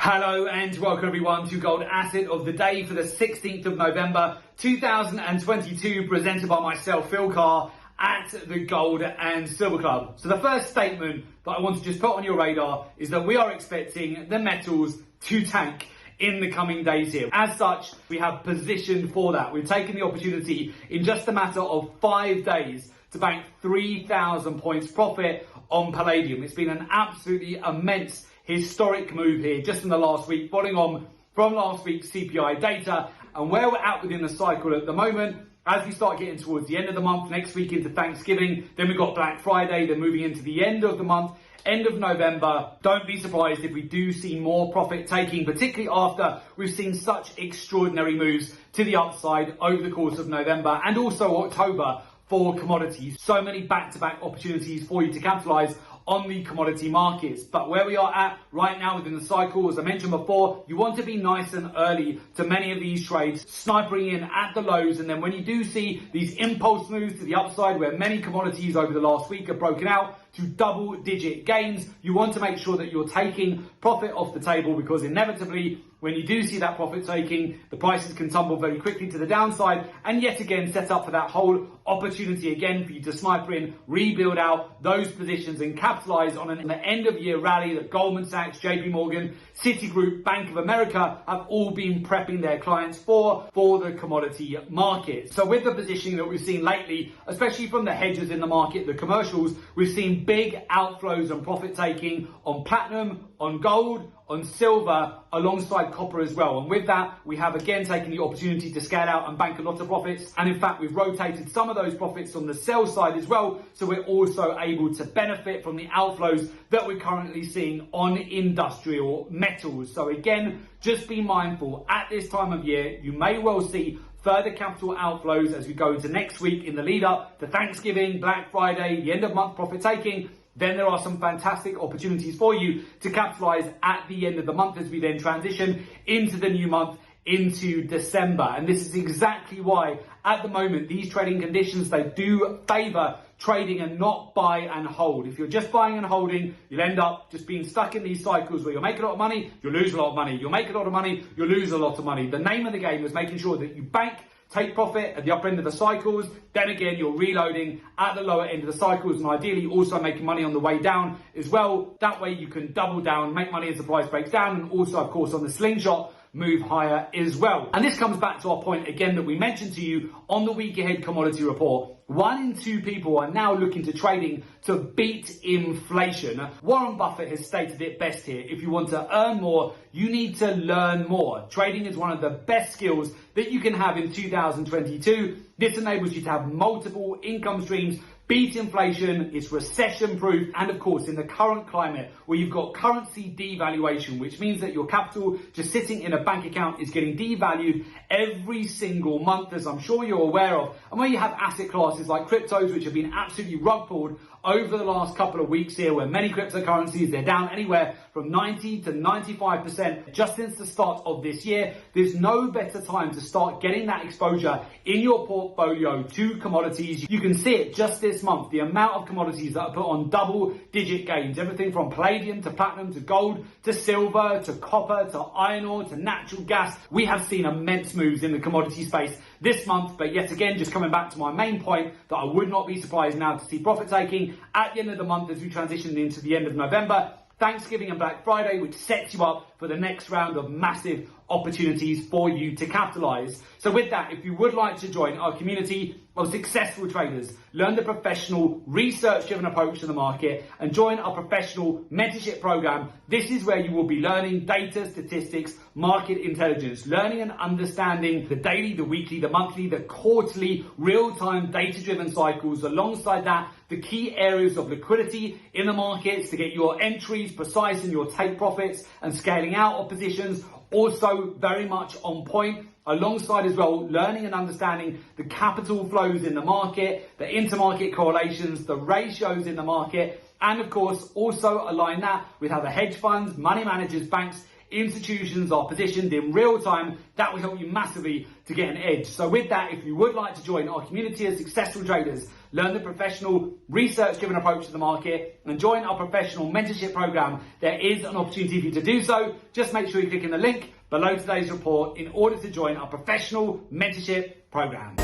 Hello and welcome everyone to Gold Asset of the Day for the 16th of November 2022, presented by myself, Phil Carr, at the Gold and Silver Club. So the first statement that I want to just put on your radar is that we are expecting the metals to tank in the coming days here. As such, we have positioned for that. We've taken the opportunity in just a matter of 5 days to bank 3,000 points profit on palladium. It's been an absolutely immense historic move here just in the last week, following on from last week's CPI data, and where we're at within the cycle at the moment. As we start getting towards the end of the month, next week into Thanksgiving, then we've got Black Friday, then moving into the end of the month, end of November. Don't be surprised if we do see more profit taking, particularly after we've seen such extraordinary moves to the upside over the course of November and also October for commodities. So many back-to-back opportunities for you to capitalize on the commodity markets. But where we are at right now within the cycle, as I mentioned before, you want to be nice and early to many of these trades, snipering in at the lows. And then when you do see these impulse moves to the upside, where many commodities over the last week have broken out to double-digit gains, you want to make sure that you're taking profit off the table, because inevitably, when you do see that profit taking, the prices can tumble very quickly to the downside, and yet again set up for that whole opportunity again for you to sniper in, rebuild out those positions and capitalize on an end of year rally that Goldman Sachs, JP Morgan, Citigroup, Bank of America have all been prepping their clients for the commodity market. So with the positioning that we've seen lately, especially from the hedgers in the market, the commercials, we've seen big outflows and profit taking on platinum, on gold, on silver, alongside copper as well. And with that, we have again taken the opportunity to scale out and bank a lot of profits. And in fact, we've rotated some of those profits on the sell side as well. So we're also able to benefit from the outflows that we're currently seeing on industrial metals. So again, just be mindful at this time of year, you may well see further capital outflows as we go into next week in the lead up to Thanksgiving, Black Friday, the end of month profit taking. Then there are some fantastic opportunities for you to capitalize at the end of the month as we then transition into the new month, into December. And this is exactly why at the moment these trading conditions, they do favor trading and not buy and hold. If you're just buying and holding, you'll end up just being stuck in these cycles where you'll make a lot of money, you'll lose a lot of money, you'll make a lot of money, you'll lose a lot of money. The name of the game is making sure that you bank, take profit at the upper end of the cycles, then again you're reloading at the lower end of the cycles, and ideally also making money on the way down as well. That way you can double down, make money as the price breaks down, and also of course on the slingshot, move higher as well. And this comes back to our point again that we mentioned to you on the week ahead commodity report. 1 in 2 people are now looking to trading to beat inflation. Warren Buffett has stated it best here. If you want to earn more, you need to learn more. Trading is one of the best skills that you can have in 2022. This enables you to have multiple income streams, beat inflation, it's recession proof, and of course in the current climate where you've got currency devaluation, which means that your capital just sitting in a bank account is getting devalued every single month, as I'm sure you're aware of, and where you have asset classes like cryptos, which have been absolutely rug pulled over the last couple of weeks here, where many cryptocurrencies, they're down anywhere from 90 to 95% just since the start of this year. There's no better time to start getting that exposure in your portfolio to commodities. You can see it just this month, the amount of commodities that are put on double-digit gains, everything from palladium to platinum to gold to silver to copper to iron ore to natural gas. We have seen immense moves in the commodity space this month, but yet again, just coming back to my main point, that I would not be surprised now to see profit taking at the end of the month as we transition into the end of November, Thanksgiving and Black Friday, which sets you up for the next round of massive opportunities for you to capitalize. So with that, if you would like to join our community of successful traders, learn the professional research-driven approach to the market, and join our professional mentorship program, this is where you will be learning data, statistics, market intelligence, learning and understanding the daily, the weekly, the monthly, the quarterly, real-time data-driven cycles. Alongside that, the key areas of liquidity in the markets to get your entries precise and your take profits and scaling out of positions also very much on point. Alongside as well, learning and understanding the capital flows in the market, the intermarket correlations, the ratios in the market, and of course also align that with how the hedge funds, money managers, banks, institutions are positioned in real time. That will help you massively to get an edge. So with that, if you would like to join our community of successful traders, learn the professional, research-driven approach to the market, and join our professional mentorship program, there is an opportunity for you to do so. Just make sure you click in the link below today's report in order to join our professional mentorship program.